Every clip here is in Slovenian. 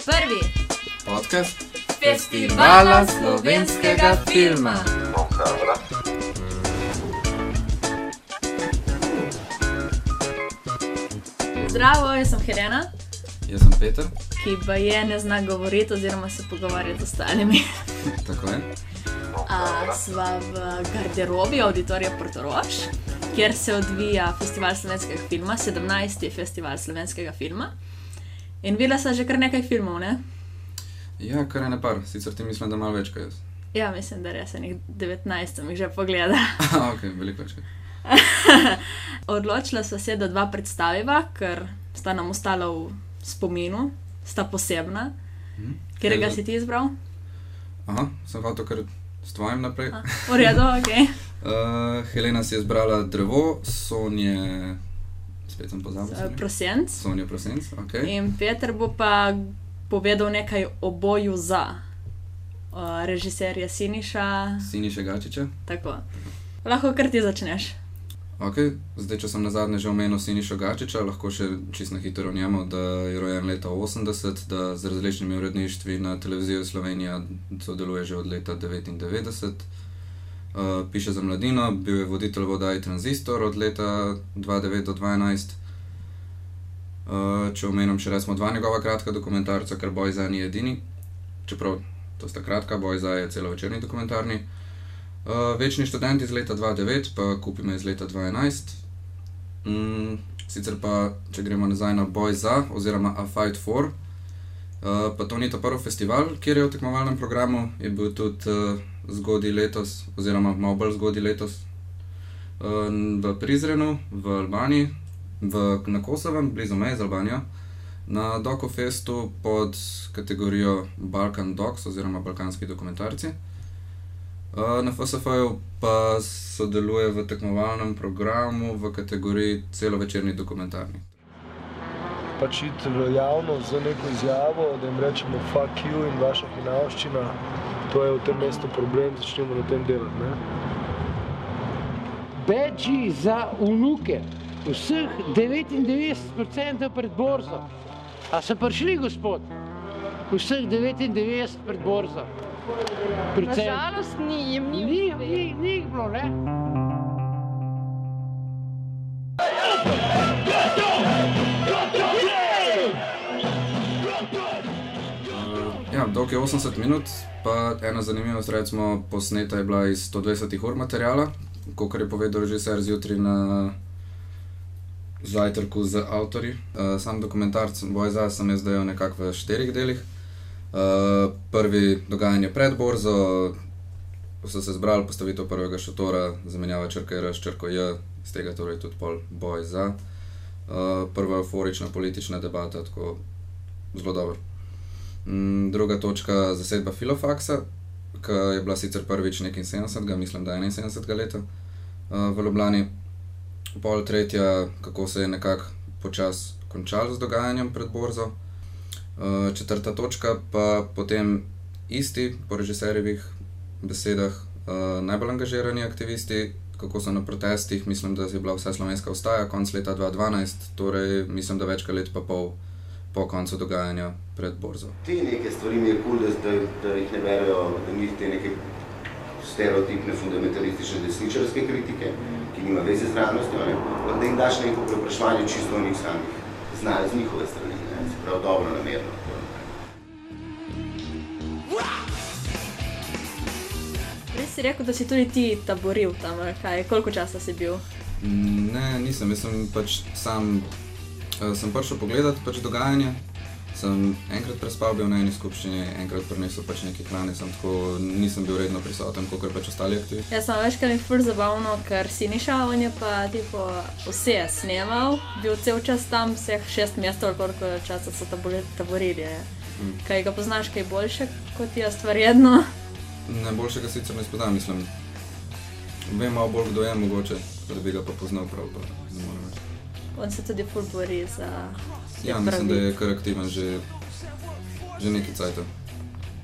Prvi podcast festivala slovenskega filma. Zdravo, jaz sem Helena, Jaz sem Peter. ki pa ne zna govoriti oziroma se pogovarjati z ostalimi. Tako je. Sva v garderobi Auditorija Portorož, kjer se odvija festival slovenskega filma, 17. festival slovenskega filma. In videla sva že kar nekaj filmov, ne? Ja, kar je ne par, sicer ti mislim, da malo več kot jaz. Ja, mislim, da res enih 19 sem jih že pogledala. Ok, veliko več. Odločila sva se, da dva predstaviva, ker sta nam ostala v spominu, sta posebna. Katerega si ti izbral? Aha, sem hotel kar s tvojim naprej. V redu, ok. Helena si je izbrala Drevo, Sonje... Spet sem pozabil. Prosenc. Sonja Prosenc, ok. In Peter bo pa povedal nekaj o Boju za. Režiser je Siniša. Siniša Gačiča. Tako. Lahko kar ti začneš. Ok, zdaj, če sem nazadnje že omenil Sinišo Gačiča, lahko še čisto na hitro o njemu, da je rojen leta 80, da z različnimi uredništvi na televiziji Slovenija sodeluje že od leta 99. Piše za mladino, bil je voditelj v oddaji Tranzistor od leta 2009 do 2012. Če omenim še recimo dva njegova kratka dokumentarca, ker Boj za ni edini, čeprav to sta kratka, Boj za je celovečerni dokumentarni. Večni študent iz leta 2009, pa Kupime iz leta 2011. Sicer pa, če gremo nazaj na Boj za, oziroma A Fight For, pa to ni ta prvi festival, kjer je v tekmovalnem programu, je bil tudi zgodaj letos, oziroma malo bolj zgodaj letos, v Prizrenu, v Albaniji, na Kosovem, blizu meje z Albanijo, na Dokufestu pod kategorijo Balkan Docs, oziroma Balkanski dokumentarci. Na FSF-ju pa sodeluje v tekmovalnem programu v kategoriji celovečerni dokumentarni. Pač iti v javnost za neko izjavo, da jim rečemo fuck you in vaša hinavščina, to je v tem mestu problem, začnemo na tem delati, ne? Bedži za vnuke, vseh 99% pred borzo. A so prišli, gospod? Vseh 99 pred borzo. Nažalost jim ni jih bilo, ne? Ja, dolg je 80 minut, pa ena zanimivost, recimo, posneta je bila iz 120 ur materijala, kakor je povedal režiser zjutraj na zajtrku z avtorji. Sam dokumentarc Boj za sem jaz dajal nekako v 4 delih. Prvi dogajanje pred borzo, so se zbrali postavitev prvega šotora, zamenjava črka R s črko J, iz tega torej tudi pol Boj za. Prva euforična politična debata, tako zelo dobro. Druga točka, zasedba Filofaksa, ki je bila sicer prvič nekaj 70, mislim, da 71 leta v Ljubljani. Pol tretja, kako se je nekako počas končalo z dogajanjem pred borzo. Četrta točka pa potem isti, po režiserjevih besedah, najbolj angažirani aktivisti, kako so na protestih, mislim, da je bila vsa slovenska vstaja, konc leta 2012, torej mislim, da več kot let pa pol po koncu dogajanja pred borzo. Te neke stvari mi je cool, da jih ne berejo, da njih te neke stereotipne, fundamentalistične desničarske kritike, ki nima veze z realnostjo, ampak da jim daš neko prepraševanje čisto o njih samih, znajo z njihove strani, se pravi dobro namerno. Res si rekel, da si tudi ti taboril tam, kaj, koliko časa si bil? Ne, nisem, jaz sem pač sam, sem prišel pogledat pač dogajanje, sem enkrat prespal bil na eni skupščini, enkrat prinesel pač neki hrane, sem tako, nisem bil redno prisoten, kakor pač ostali aktivisti. Jaz sem večkrat mi ful zabavno, ker Siniša, on je pa tipo vse snemal, bil cel čas tam, vseh 6 mesecev, koliko časa so taborili. Kaj ga poznaš kaj boljše kot jaz, verjetno? Ne, boljšega sicer ne spoznam, mislim, vem malo bolj, kdo je mogoče, da bi ga pa poznal prav, pa ne morem več. On se tudi ful bori za Ja, mislim, da je kar aktiven že nekaj cajta.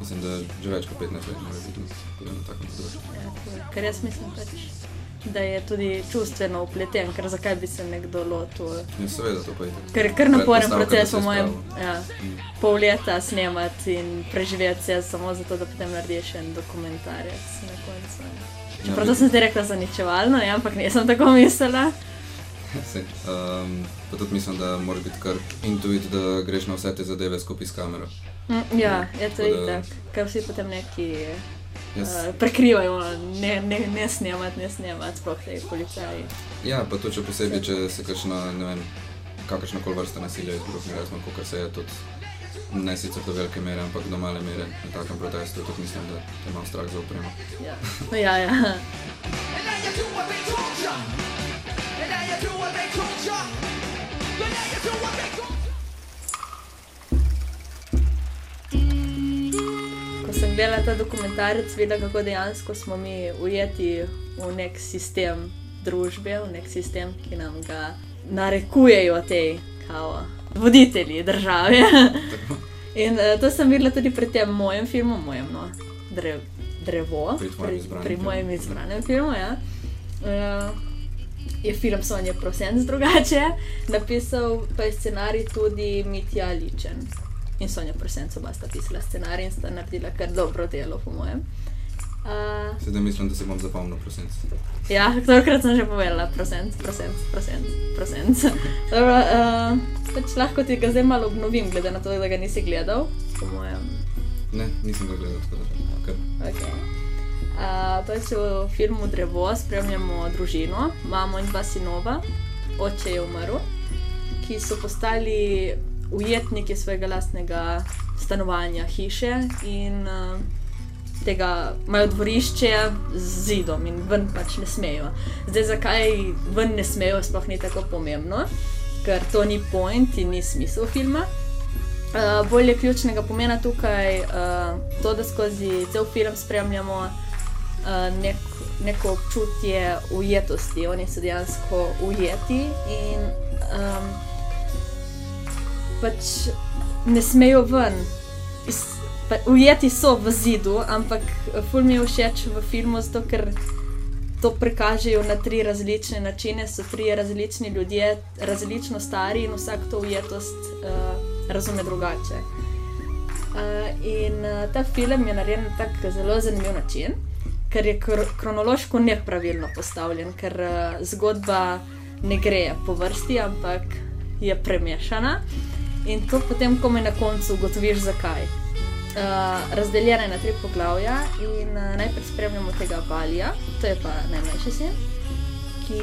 Mislim, da že več kot 15 let mora biti na takem področju. Ja, ker jaz mislim pač, da je tudi čustveno upleten, ker zakaj bi se nekdo lotil. Ja, seveda, to pa je. Ker je kar naporen Predpostavka, proces da po se mojem, spravo. pol leta snemati in preživeti se samo zato, da potem narediš en dokumentarec na koncu. Čeprav to sem ti rekla zaničevalno, ne, ampak nisem tako mislila. Sej, pa tudi mislim, da moraš biti kar intuit, da greš na vse te zadeve skupaj s kamero. Ja, je to Tako da- itak, ker vsi potem neki Jaz, prekrivajo, ne snemati, sploh te policaji. ja, pa tudi še posebej, če se kakšna, ne vem, kakršnakoli vrsta nasilja izbruhne, recimo, kakor se je tudi, ne sicer do velike mere, ampak do male mere na takem protestu, tudi mislim, da te imam strah za opremo. Ja. And now you do what they told ya. And now you do what they told ya. And now you do what they told ya. Ko sem gledala ta dokumentarec, videla, kako dejansko smo mi ujeti v nek sistem družbe, v nek sistem, ki nam ga narekujejo te kao voditelji države. In to sem videla tudi pri tem mojem filmu, Drevo, Pri tvojem izbranem pri filmu. mojem izbranem filmu, ja. Je film Sonje Prosenc drugače, napisal pa je scenarij tudi Mitja Ličen. In Sonja Prosenc oba sta pisala scenarij in sta naredila kar dobro delo, po mojem. Sedaj mislim, da si bom zapomnil prosenc. Ja, tolikrat sem že povedala, Prosenc. Dobro, pač lahko ti ga zdaj malo obnovim, glede na to, da ga nisi gledal, po mojem. Ne, nisem ga gledal, tako da kar. Okay. Pač v filmu Drevo spremljamo družino, mamo in dva sinova, oče je umrl, ki so postali ujetniki svojega lastnega stanovanja, hiše in tega imajo dvorišče z zidom in ven pač ne smejo. Zdaj, zakaj ven ne smejo, sploh ni tako pomembno, ker to ni point in ni smisel filma. Bolj je ključnega pomena tukaj to, da skozi cel film spremljamo neko občutje ujetosti. Oni so dejansko ujeti in pač ne smejo ven. Ujeti so v zidu, ampak ful mi je všeč v filmu, zato ker to prikažejo na 3 različne načine, so 3 različni ljudje, različno stari in vsak to ujetost razume drugače. In ta film je narejen na tak zelo zanimiv način, ker je kronološko nepravilno postavljen, ker zgodba ne gre po vrsti, ampak je premešana in to potem komaj na koncu ugotoviš zakaj. Razdeljena je na 3 poglavja in najprej spremljamo tega Valija, to je pa najmlajši sin, ki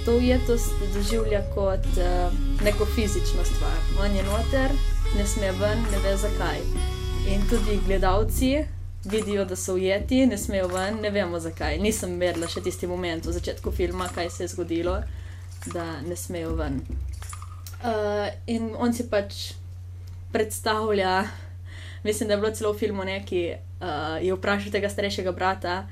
to ujetost doživlja kot neko fizično stvar. On je noter, ne sme ven, ne ve zakaj. In tudi gledalci vidijo, da so ujeti, ne smejo ven, ne vemo zakaj. Nisem vedela še tisti moment v začetku filma, kaj se je zgodilo, da ne smejo ven. In on si pač predstavlja, mislim, da je bilo celo v filmu neki, je vprašal tega starejšega brata,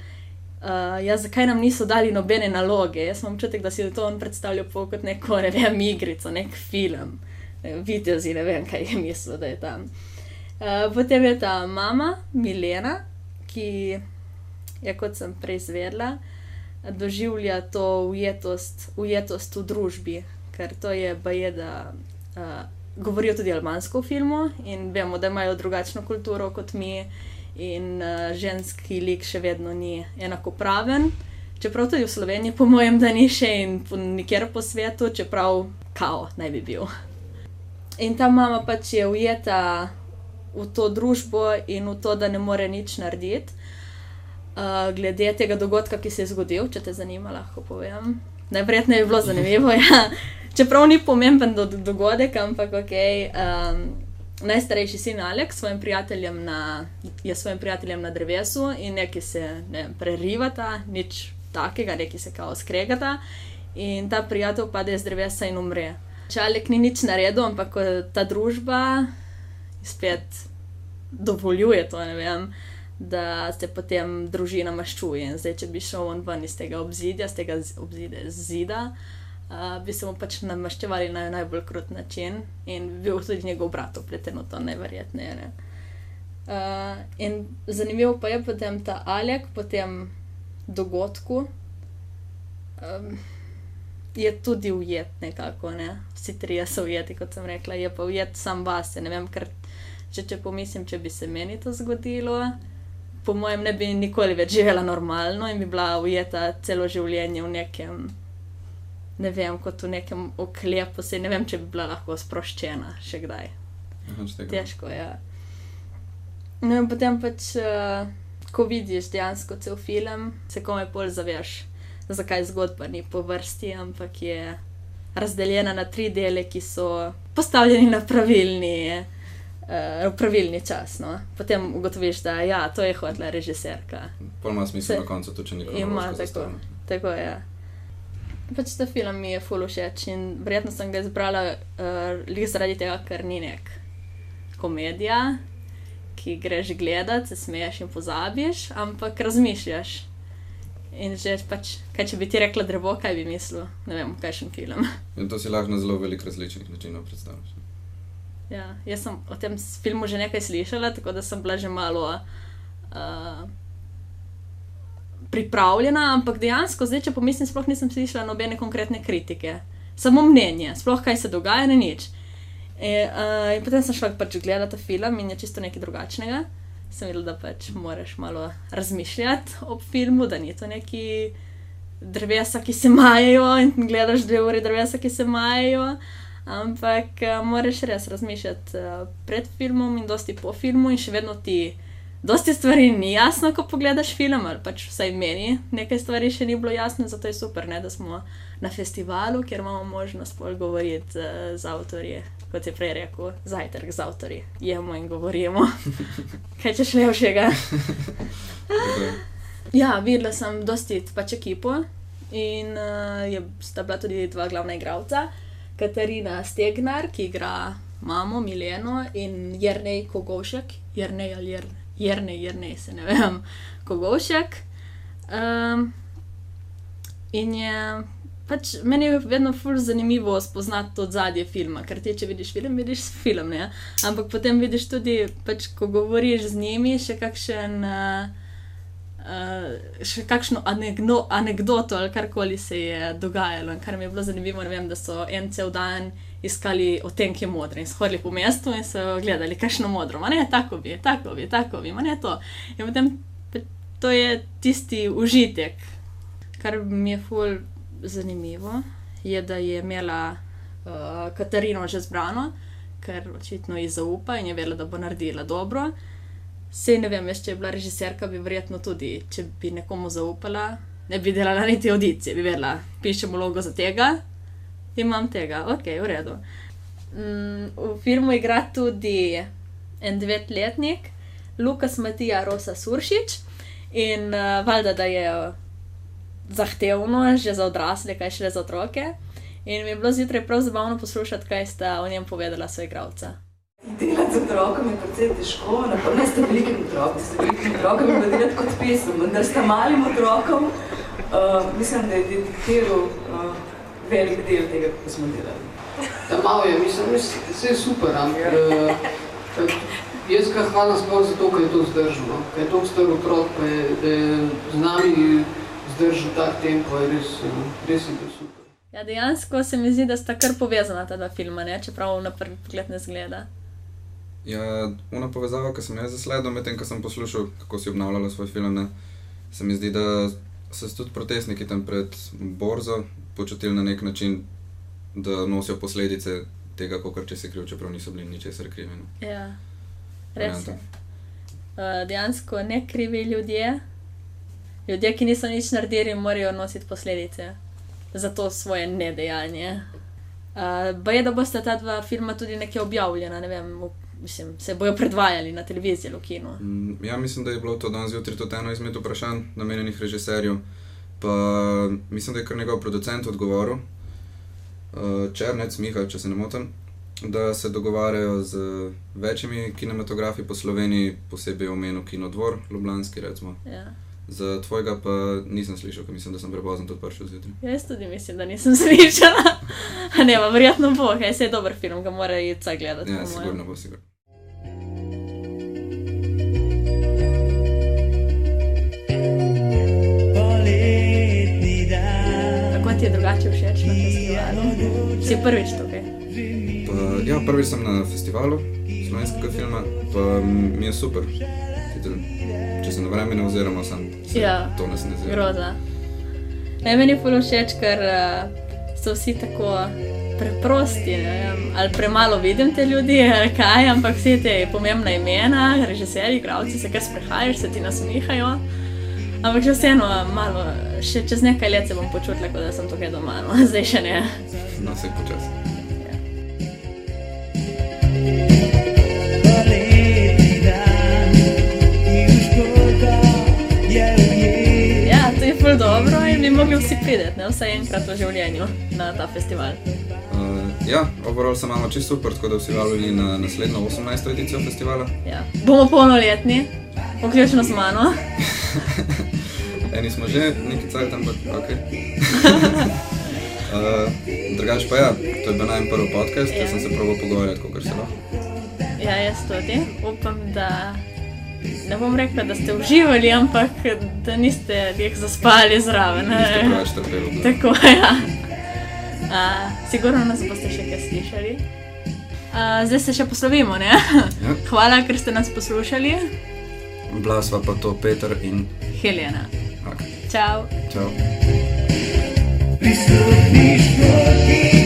zakaj nam niso dali nobene naloge. Jaz imam občutek, da si to on predstavljal kot neko, ne vem, igrico, nek film, videozi, ne vem, kaj je mislil, da je tam. Potem je ta mama, Milena, ki je, kot sem prej izvedela, doživlja to ujetost v družbi, ker to je baje, da govorijo tudi albansko v filmu in vemo, da imajo drugačno kulturo kot mi in ženski lik še vedno ni enakopraven. Čeprav tudi v Sloveniji, po mojem, da ni še in nikjer po svetu, čeprav kao naj bi bil. In ta mama pač je ujeta v to družbo in v to, da ne more nič narediti. Glede tega dogodka, ki se je zgodil, če te zanima, lahko povem. Najverjetneje bi bilo zanimivo, ja. Čeprav ni pomemben dogodek, ampak okej. Najstarejši sin Alex je svojim prijateljem na drevesu in neki se prerivata, nič takega, neki se kao skregata in ta prijatelj pade z drevesa in umre. Alek ni nič naredil, ampak ta družba spet dovoljuje to, ne vem, da se potem družina maščuje. In zdaj, če bi šel on ven iz tega obzidja, zida, bi se mu pač namaščevali na najbolj krut način in bil tudi njegov brat upleten v to, najverjetneje. In zanimivo pa je potem ta Alek po tem dogodku je tudi ujet nekako, ne. Vsi trije so ujeti, kot sem rekla, je pa ujet sam vase, ne vem, ker če pomislim, če bi se meni to zgodilo, po mojem ne bi nikoli več živela normalno in bi bila ujeta celo življenje v nekem, ne vem, kot v nekem oklepu, saj ne vem, če bi bila lahko sproščena še kdaj. Težko, ja. No in potem pač, ko vidiš dejansko cel film, se komaj pol zaveš, zakaj zgodba ni po vrsti, ampak je razdeljena na 3 dele, ki so postavljeni na pravilni čas, no. Potem ugotoviš, da ja, to je hotela režiserka. Pol ima smisel na koncu, to če nikoli ima tako, ja. Pač ta film mi je ful všeč in verjetno sem ga izbrala glih zaradi tega, ker ni nek komedija, ki greš gledat, se smeješ in pozabiš, ampak razmišljaš. In že pač, kaj če bi ti rekla drevo, kaj bi mislil? Ne vem, kakšen film. In to si lahko na zelo veliko različnih načinov predstavljaš. Ja, jaz sem o tem filmu že nekaj slišala, tako da sem bila že malo pripravljena, ampak dejansko zdaj, če pomislim, sploh nisem slišala nobene konkretne kritike. Samo mnenje, sploh kaj se dogaja, ne nič. In potem sem šla pač gledati ta film in je čisto nekaj drugačnega. Sem videla, da pač moraš malo razmišljati ob filmu, da ni to neki drevesa, ki se majejo in gledaš 2 uri drevesa, ki se majejo, ampak moraš res razmišljati pred filmom in dosti po filmu in še vedno ti dosti stvari ni jasno, ko pogledaš film, ali pač vsaj meni nekaj stvari še ni bilo jasno, zato je super, ne, da smo na festivalu, kjer imamo možnost pol govoriti z avtorji, kot je prej rekel, zajtrk z avtorji. Jemo in govorimo. Kaj češ lepšega? Ja, videla sem dosti pač ekipo in sta bila tudi 2 glavna igralca. Katarina Stegnar, ki igra mamo Mileno, in Jernej Kogovšek. Jernej, se ne vem, Kogovšek. In je pač, meni je vedno ful zanimivo spoznati to odzadje filma, ker ti, če vidiš film, ne, ampak potem vidiš tudi, pač, ko govoriš z njimi, še kakšno anekdoto ali karkoli se je dogajalo, in kar mi je bilo zanimivo, ne vem, da so en cel dan iskali odtenke modre in so hodili po mestu in so gledali, kakšno modro, ma ne, tako bi, ma ne to. In potem to je tisti užitek, kar mi je ful zanimivo, je, da je imela Katarino že zbrano, ker očitno ji zaupa in je vedela, da bo naredila dobro. Sej ne vem, če je bila režiserka, bi verjetno tudi, če bi nekomu zaupala, ne bi delala niti audicije, bi vedela, pišem vlogo za tega, imam tega, ok, v redu. V filmu igra tudi en 9-letnik, Lukas Matija Rosa Suršič, in valjda, da je zahtevno, že za odrasle, kaj šele za otroke. In mi je bilo zjutraj prav zabavno poslušati, kaj sta o njem povedala soigralca. Delati z otrokom je precej težko, ne ste velikim otrokom, bi bilo delati kot pesem, vendar sta malim otrokom, mislim, da je diktiral velik del tega, kako smo delali. Ja, malo je, mislim, vse je super, ampak jaz ga hvala sploh zato, ker je to zdržano, ker je toliko star otrok, pa je z nami zdržal tak tempo, je res je bil super. Ja, dejansko se mi zdi, da sta kar povezana ta 2 filma, ne? Čeprav na prvi pogled ne zgleda. Ja, ona povezava, ko sem jaz zasledil, medtem ko sem poslušal, kako si obnavljala svoj film, ne, se mi zdi, da so tudi protestniki tam pred borzo počutili na nek način, da nosijo posledice tega, kakor če si kriv, čeprav niso bili ničesar krivi. Ja, res je. Dejansko ne krivi ljudje, ki niso nič naredili, morajo nositi posledice za to svoje nedejanje. Baje, da bosta ta 2 filma tudi nekje objavljena, ne vem, mislim, se bojo predvajali na televiziji ali v kinu. Ja, mislim, da je bilo to danes zjutraj tudi eno izmed vprašanj namenjenih režiserju, pa mislim, da je kar njegov producent odgovoril, Černec, Miha, če se ne motim, da se dogovarjajo z večjimi kinematografi po Sloveniji, posebej omenil Kinodvor, ljubljanski, recimo. Ja. Za tvojega pa nisem slišal, ker mislim, da sem prepozno tudi prišel zjutraj. Jaz tudi mislim, da nisem slišala. Ne, pa verjetno bo, kaj se je dober film, ga mora iti vsak gledati. Ja, sigurno bo, sigurno. Poletni dan ti je drugače všeč na festivalu? Si prvič tukaj? Ja, prvič sem na festivalu slovenskega filma, pa mi je super. Če se na vreme ne oziramo, to nas ne zira. Groza. Meni je ful všeč, ker so vsi tako preprosti, ne vem, ali premalo vidim te ljudi, ali kaj, ampak vsi te pomembna imena, režiserji, igralci se kar sprehajaš, se ti nasmihajo. Ampak še vseeno malo, še čez nekaj let se bom počutila, kot da sem tukaj doma, no, zdaj še ne. No, vse počasi. Ja, to je ful dobro in bi mogli vsi prideti, ne, vsaj enkrat v življenju na ta festival. Ja, overall se imamo čisto super, tako da vsi vabljeni na naslednjo 18. edicijo festivala. Ja, bomo polnoletni, vključno z mano. Eni smo že neki cajt, ampak okej. Drugač pa ja, to je bil najmanj prvi podcast, jaz sem se probal pogovarjati, kakor se lahko. Ja, jaz tudi. Upam, da ne bom rekla, da ste uživali, ampak da niste nek zaspali zraven. Niste preveč trpeli. Tako, ja. Sigurno nas boste še kaj slišali. Zdaj se še poslovimo, ne? Ja. Hvala, ker ste nas poslušali. Bila sva pa to Peter in Helena. Okay. Čau. Čau. Pristopiš proti